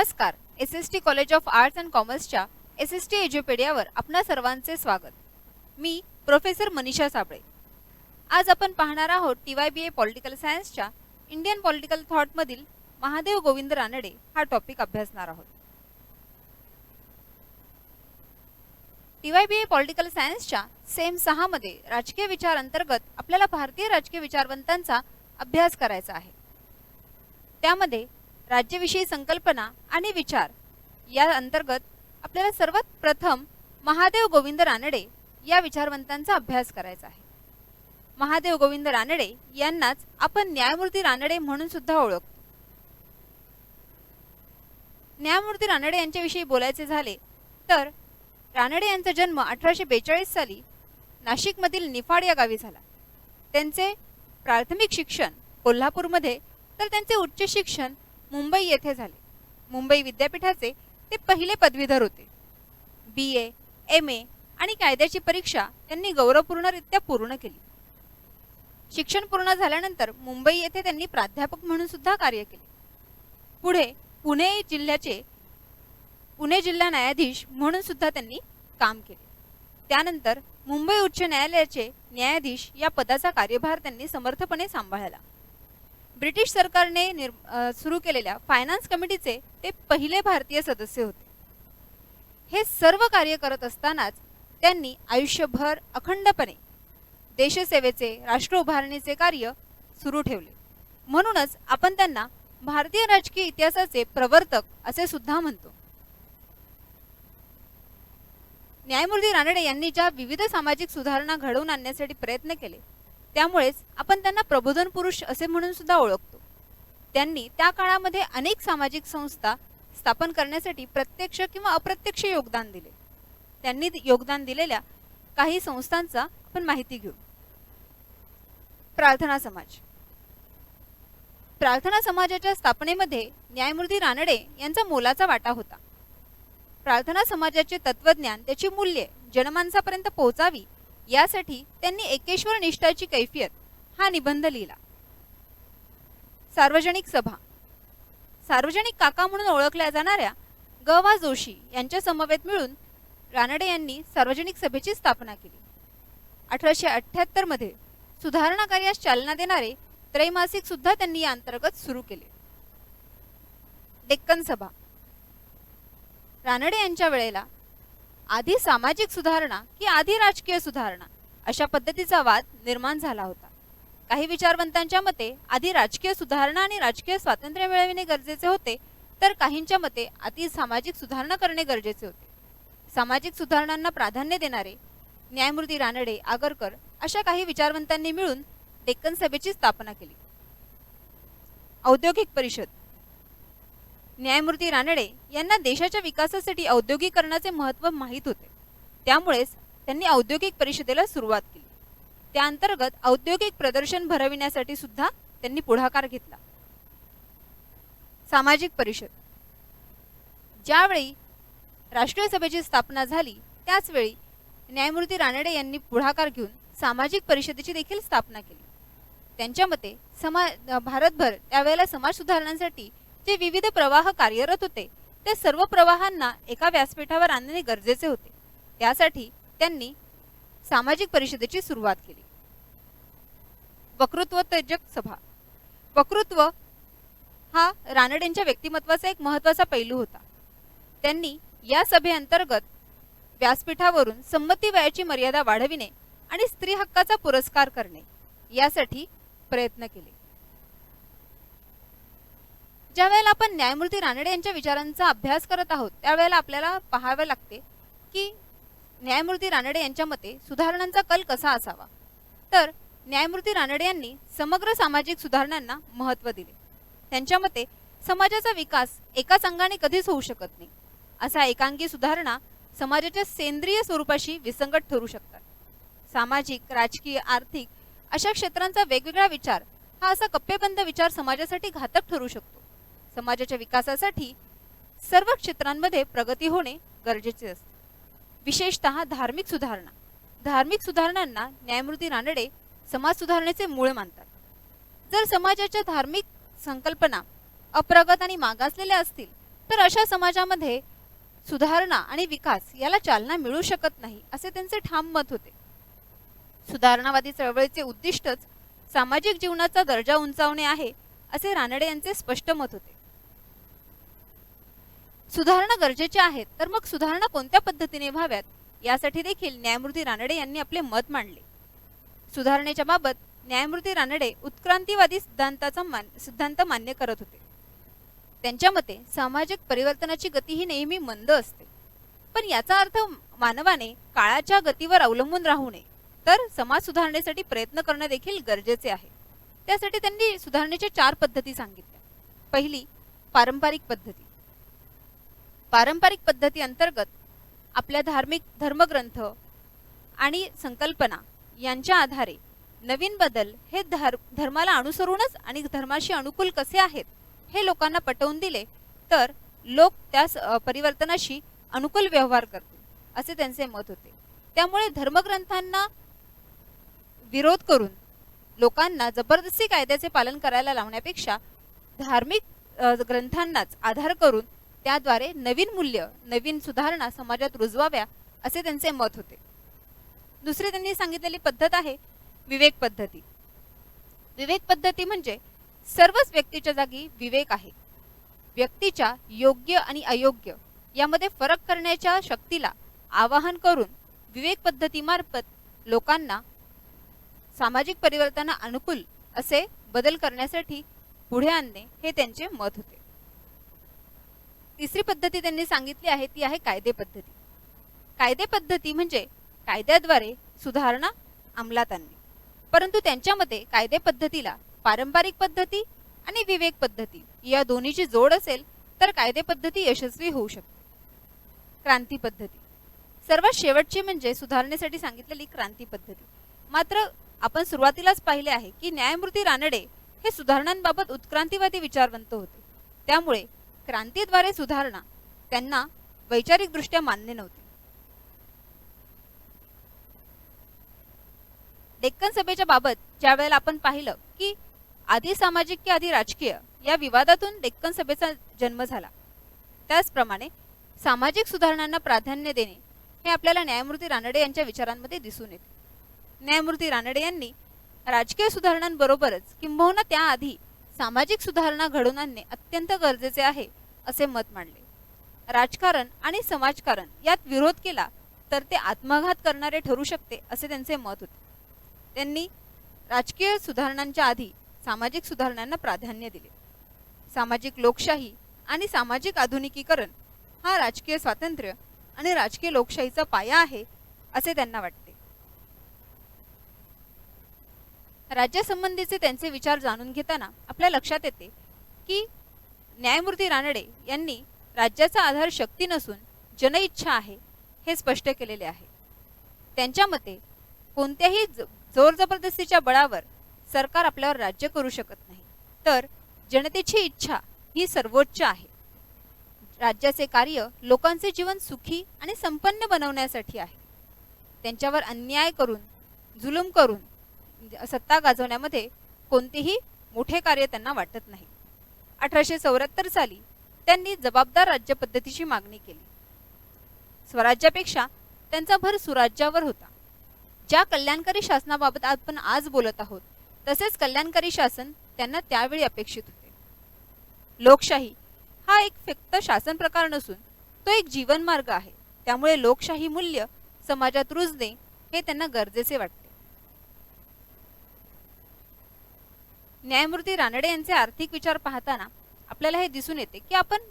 नमस्कार. SST college of arts and कॉमर्सच्या SST एज्युपेडियावर आपणा सर्वांचे स्वागत. मी प्रोफेसर मनीषा साबळे. आज आपण पाहणार आहोत TYBA पॉलिटिकल सायन्सच्या इंडियन पॉलिटिकल थॉट मधील महादेव गोविंद रानडे हा टॉपिक अभ्यासणार आहोत. TYBA पॉलिटिकल सायन्सच्या सेम 6 मध्ये राजकीय विचार अंतर्गत आपल्याला भारतीय राजकीय विचारवंतांचा अभ्यास करायचा आहे. त्यामध्ये राज्यविषयी संकल्पना आणि विचार या अंतर्गत आपल्याला सर्वात प्रथम महादेव गोविंद रानडे या विचारवंतांचा अभ्यास करायचा आहे. महादेव गोविंद रानडे यांनाच आपण न्यायमूर्ती रानडे म्हणून सुद्धा ओळखतो. न्यायमूर्ती रानडे यांच्याविषयी बोलायचे झाले तर रानडे यांचा जन्म 1842 साली नाशिकमधील निफाड या गावी झाला. त्यांचे प्राथमिक शिक्षण कोल्हापूरमध्ये तर त्यांचे उच्च शिक्षण मुंबई येथे झाले. मुंबई विद्यापीठाचे ते पहिले पदवीधर होते. BA, MA आणि कायद्याची परीक्षा त्यांनी गौरवपूर्णरित्या पूर्ण केली. शिक्षण पूर्ण झाल्यानंतर मुंबई येथे त्यांनी प्राध्यापक म्हणून सुद्धा कार्य केले. पुढे पुणे जिल्हा न्यायाधीश म्हणून सुद्धा त्यांनी काम केले. त्यानंतर मुंबई उच्च न्यायालयाचे न्यायाधीश या पदाचा कार्यभार त्यांनी समर्थपणे सांभाळला. ब्रिटिश सरकारने सुरू केलेल्या फायनान्स कमिटीचे ते पहिले भारतीय सदस्य होते. हे सर्व कार्य करत असतानाच त्यांनी आयुष्यभर अखंडपणे देशसेवेचे राष्ट्र उभारणीचे कार्य सुरू ठेवले. म्हणूनच आपण त्यांना भारतीय राजकीय इतिहासाचे प्रवर्तक असे सुद्धा म्हणतो. न्यायमूर्ती रानडे यांनी ज्या विविध सामाजिक सुधारणा घडवून आणण्यासाठी प्रयत्न केले त्यामुळेच आपण त्यांना प्रबोधन पुरुष असे म्हणून सुद्धा ओळखतो. त्यांनी त्या काळामध्ये अनेक सामाजिक संस्था स्थापन करण्यासाठी प्रत्यक्ष किंवा अप्रत्यक्ष योगदान दिले. त्यांनी योगदान दिलेल्या काही संस्थांचा आपण माहिती घेऊ. प्रार्थना समाज. प्रार्थना समाजाच्या स्थापनेमध्ये न्यायमूर्ती रानडे यांचा मोलाचा वाटा होता. प्रार्थना समाजाचे तत्वज्ञान त्याची मूल्ये जनमानसापर्यंत पोहोचावी यासाठी त्यांनी एकेश्वर निष्ठाची कैफियत हा निबंध लिहिला. सार्वजनिक सभा. सार्वजनिक काका म्हणून ओळखल्या जाणाऱ्या ग.वा. जोशी यांच्या समवेत मिळून रानडे यांनी सार्वजनिक सभेची स्थापना केली. 1878 मध्ये सुधारणा कार्यास चालना देणारे त्रैमासिक सुद्धा त्यांनी या अंतर्गत सुरू केले. डेक्कन सभा. रानडे यांच्या वेळेला आधी सामाजिक सुधारणा की आधी राजकीय सुधारणा अशा पद्धतीचा वाद निर्माण झाला होता. काही विचारवंतांच्या मते आधी राजकीय सुधारणा आणि राजकीय स्वातंत्र्य मिळविणे गरजेचे होते तर काहींच्या मते आधी सामाजिक सुधारणा करणे गरजेचे होते. सामाजिक सुधारणांना प्राधान्य देणारे न्यायमूर्ती रानडे, आगरकर अशा काही विचारवंतांनी मिळून डेक्कन सभेची स्थापना केली. औद्योगिक परिषद. न्यायमूर्ती रानडे यांना देशाच्या विकासासाठी औद्योगिकरणाचे महत्त्व माहीत होते. त्यामुळेच त्यांनी औद्योगिक परिषदेला सुरुवात केली. त्या अंतर्गत औद्योगिक प्रदर्शन भरविण्यासाठी सुद्धा त्यांनी पुढाकार घेतला. सामाजिक परिषद. ज्यावेळी राष्ट्रीय सभेची स्थापना झाली त्याच वेळी न्यायमूर्ती रानडे यांनी पुढाकार घेऊन सामाजिक परिषदेची देखील स्थापना केली. त्यांच्या मते भारतभर त्यावेळेला समाज सुधारणांसाठी जे विविध प्रवाह कार्यरत होते ते सर्व प्रवाहांना एका व्यासपीठावर आणणे गरजेचे होते. त्यासाठी त्यांनी सामाजिक परिषदेची सुरुवात केली. वक्तृत्वोत्तेजक सभा. वक्तृत्व हा रानडेंच्या व्यक्तिमत्वाचा एक महत्त्वाचा पैलू होता. त्यांनी या सभेअंतर्गत व्यासपीठावरून संमती वयाची मर्यादा वाढविणे आणि स्त्री हक्काचा पुरस्कार करणे यासाठी प्रयत्न केले. ज्या वेळेला आपण न्यायमूर्ती रानडे यांच्या विचारांचा अभ्यास करत आहोत त्यावेळेला आपल्याला पाहावे लागते की न्यायमूर्ती रानडे यांच्या मते सुधारणांचा कल कसा असावा. तर न्यायमूर्ती रानडे यांनी समग्र सामाजिक सुधारणांना महत्त्व दिले. त्यांच्या मते समाजाचा विकास एकाच अंगाने कधीच होऊ शकत नाही. असा एकांगी सुधारणा समाजाच्या सेंद्रिय स्वरूपाशी विसंगत ठरू शकतात. सामाजिक, राजकीय, आर्थिक अशा क्षेत्रांचा वेगवेगळा विचार हा असा कप्पेबंद विचार समाजासाठी घातक ठरू शकतो. समाजाच्या विकासासाठी सर्व क्षेत्रांमध्ये प्रगती होणे गरजेचे असते. विशेषतः धार्मिक सुधारणा. धार्मिक सुधारणांना न्यायमूर्ती रानडे समाज सुधारणेचे मूळ मानतात. जर समाजाच्या धार्मिक संकल्पना अप्रगत आणि मागासलेल्या असतील तर अशा समाजामध्ये सुधारणा आणि विकास याला चालना मिळू शकत नाही असे त्यांचे ठाम मत होते. सुधारणावादी चळवळीचे उद्दिष्टच सामाजिक जीवनाचा दर्जा उंचावणे आहे असे रानडे यांचे स्पष्ट मत होते. सुधारणा गरजेच्या आहेत, तर मग सुधारणा कोणत्या पद्धतीने व्हाव्यात यासाठी देखील न्यायमूर्ती रानडे यांनी आपले मत मांडले. सुधारणेच्या बाबत न्यायमूर्ती रानडे उत्क्रांतीवादी सिद्धांत मान्य करत होते. त्यांच्या मते सामाजिक परिवर्तनाची गती ही नेहमी मंद असते, पण याचा अर्थ मानवाने काळाच्या गतीवर अवलंबून राहू नये, तर समाज सुधारणेसाठी प्रयत्न करणे देखील गरजेचे आहे. त्यासाठी त्यांनी सुधारणेच्या 4 पद्धती सांगितल्या. पहिली, पारंपरिक पद्धती. पारंपरिक पद्धती अंतर्गत आपल्या धार्मिक धर्मग्रंथ आणि संकल्पना यांच्या आधारे नवीन बदल हे धर्माला अनुसरूनच आणि धर्माशी अनुकूल कसे आहेत हे लोकांना पटवून दिले तर लोक त्या परिवर्तनाशी अनुकूल व्यवहार करतील असे त्यांचे मत होते. त्यामुळे धर्मग्रंथांना विरोध करून लोकांना जबरदस्ती कायद्याचे पालन करायला लावण्यापेक्षा धार्मिक ग्रंथांनाच आधार करून त्याद्वारे नवीन मूल्य, नवीन सुधारणा समाजात रुजवाव्या असे त्यांचे मत होते. दुसरी त्यांनी सांगितलेली पद्धत आहे विवेक पद्धती. विवेक पद्धती म्हणजे सर्वच व्यक्तीच्या जागी विवेक आहे. व्यक्तीच्या योग्य आणि अयोग्य यामध्ये फरक करण्याच्या शक्तीला आवाहन करून विवेक पद्धतीमार्फत लोकांना सामाजिक परिवर्तना अनुकूल असे बदल करण्यासाठी पुढे आणणे हे त्यांचे मत होते. तिसरी पद्धती त्यांनी सांगितली आहे ती आहे कायदे पद्धती. कायदे पद्धती म्हणजे कायद्याद्वारे सुधारणा अंमलात आणणे. परंतु त्यांच्या मते कायदे पद्धतीला पारंपरिक पद्धती आणि विवेक पद्धती या दोन्हीची जोड असेल तर कायदे पद्धती यशस्वी होऊ शकते. क्रांती पद्धती सर्वात शेवटची म्हणजे सुधारणेसाठी सांगितलेली क्रांती पद्धती. मात्र आपण सुरुवातीलाच पाहिले आहे की न्यायमूर्ती रानडे हे सुधारणांबाबत उत्क्रांतीवादी विचारवंत होते. त्यामुळे क्रांतीद्वारे सुधारणा त्यांना वैचारिकदृष्ट्या मान्य नव्हती. डेक्कन सभेच्या बाबत ज्या वेळेला आपण पाहिलं की आधी सामाजिक की आधी राजकीय या विवादातून डेक्कन सभेचा जन्म झाला, त्याचप्रमाणे सामाजिक सुधारणांना प्राधान्य देणे हे आपल्याला न्यायमूर्ती रानडे यांच्या विचारांमध्ये दिसून येते. न्यायमूर्ती रानडे यांनी राजकीय सुधारणांबरोबरच किंबहुना त्याआधी सामाजिक सुधारणा घडवून आणणे अत्यंत गरजेचे आहे असे मत मांडले. राजकारण आणि समाजकारण यात विरोध केला तर ते आत्मघात करणारे ठरू शकते असे त्यांचे मत होते. त्यांनी राजकीय सुधारणांच्या आधी सामाजिक सुधारणांना प्राधान्य दिले. सामाजिक लोकशाही आणि सामाजिक आधुनिकीकरण हा राजकीय स्वातंत्र्य आणि राजकीय लोकशाहीचा पाया आहे असे त्यांना वाटते. राज्यासंबंधीचे त्यांचे विचार जाणून घेताना आपल्या लक्षात येते की न्यायमूर्ती रानडे यांनी राज्याचा आधार शक्ती नसून जनइच्छा आहे हे स्पष्ट केलेले आहे. त्यांच्या मते कोणत्याही जोर जबरदस्तीच्या बळावर सरकार आपल्यावर राज्य करू शकत नाही, तर जनतेची इच्छा ही सर्वोच्च आहे. राज्याचे कार्य लोकांचे जीवन सुखी आणि संपन्न बनवण्यासाठी आहे. त्यांच्यावर अन्याय करून, जुलूम करून सत्ता गाजवण्यामध्ये कोणतेही मोठे कार्य त्यांना वाटत नाही. 1874 साली त्यांनी जबाबदार राज्य पद्धतीची मागणी केली. स्वराज्यापेक्षा त्यांचा भर सुराज्यावर होता. ज्या कल्याणकारी शासनाबाबत आपण आज बोलत आहोत तसेच कल्याणकारी शासन त्यांना त्यावेळी अपेक्षित होते. लोकशाही हा एक फक्त शासन प्रकार नसून तो एक जीवनमार्ग आहे. त्यामुळे लोकशाही मूल्य समाजात रुजणे हे त्यांना गरजेचे वाटते. न्यायमूर्ती रानडे यांचे आर्थिक विचार पाहताना आपल्याला हे दिसून येते की आपण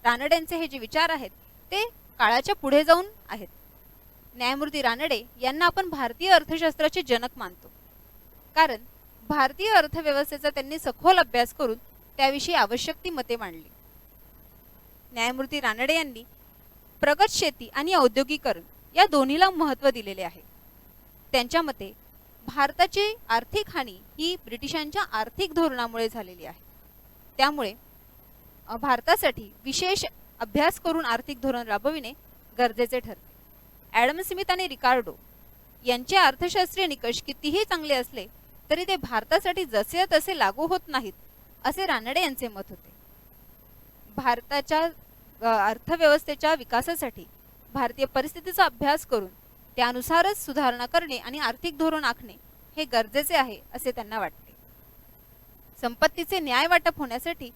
रानडेंचे हे जे विचार आहेत ते काळाच्या पुढे जाऊन आहेत. न्यायमूर्ती रानडे यांना आपण भारतीय अर्थशास्त्राचे जनक मानतो, कारण भारतीय अर्थव्यवस्थेचा त्यांनी सखोल अभ्यास करून त्याविषयी आवश्यक ती मते मांडली. न्यायमूर्ती रानडे यांनी प्रगत शेती आणि औद्योगिकरण या दोन्हीला महत्त्व दिलेले आहे. त्यांच्या मते भारताची आर्थिक हानी ही ब्रिटिशांच्या आर्थिक धोरणामुळे झालेली आहे. त्यामुळे भारतासाठी विशेष अभ्यास करून आर्थिक धोरण राबविणे गरजेचे ठरते. ॲडम स्मिथ आणि रिकार्डो यांचे अर्थशास्त्रीय निकष कितीही चांगले असले तरी ते भारतासाठी जसे तसे लागू होत नाहीत असे रानडे यांचे मत होते. भारताच्या अर्थव्यवस्थेच्या विकासासाठी भारतीय परिस्थितीचा अभ्यास करून त्यानुसारच सुधारणा करणे आणि आर्थिक धोरण आखणे हे गरजेचे आहे असे त्यांना वाटते. संपत्तीचे न्याय वाटप होण्यासाठी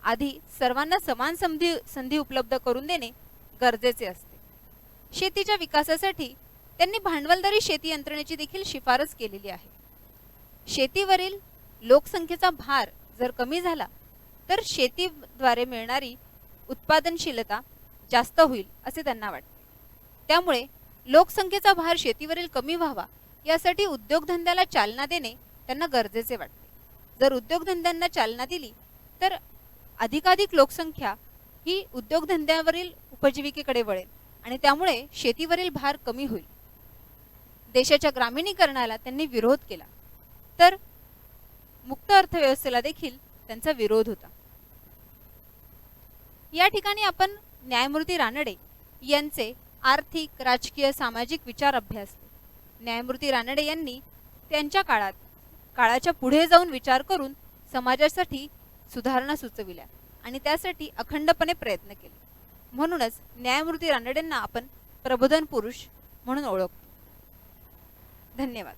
आधी सर्वांना समान संधी उपलब्ध करून देणे गरजेचे असते. शेतीच्या विकासासाठी त्यांनी भांडवलदारी शेती यंत्रणेची देखील शिफारस केलेली आहे. शेतीवरील लोकसंख्येचा भार जर कमी झाला तर शेतीद्वारे मिळणारी उत्पादनशीलता जास्त होईल असे त्यांना वाटते. त्यामुळे लोकसंख्येचा भार शेतीवरील कमी व्हावा यासाठी उद्योगधंद्याला चालना देणे त्यांना गरजेचे वाटते. जर उद्योगधंद्यांना चालना दिली तर अधिकाधिक लोकसंख्या ही उद्योगधंद्यावरील उपजीविकेकडे वळेल आणि त्यामुळे शेतीवरील भार कमी होईल. देशाच्या ग्रामीणीकरणाला त्यांनी विरोध केला तर मुक्त अर्थव्यवस्थेला देखील त्यांचा विरोध होता. या ठिकाणी आपण न्यायमूर्ती रानडे यांचे आर्थिक, राजकीय, सामाजिक विचार अभ्यासले. न्यायमूर्ती रानडे यांनी त्यांच्या काळाच्या पुढे जाऊन विचार करून समाजासाठी सुधारणा सुचविल्या आणि त्यासाठी अखंडपणे प्रयत्न केले. म्हणूनच न्यायमूर्ती रानडेंना आपण प्रबोधन पुरुष म्हणून ओळखतो. धन्यवाद.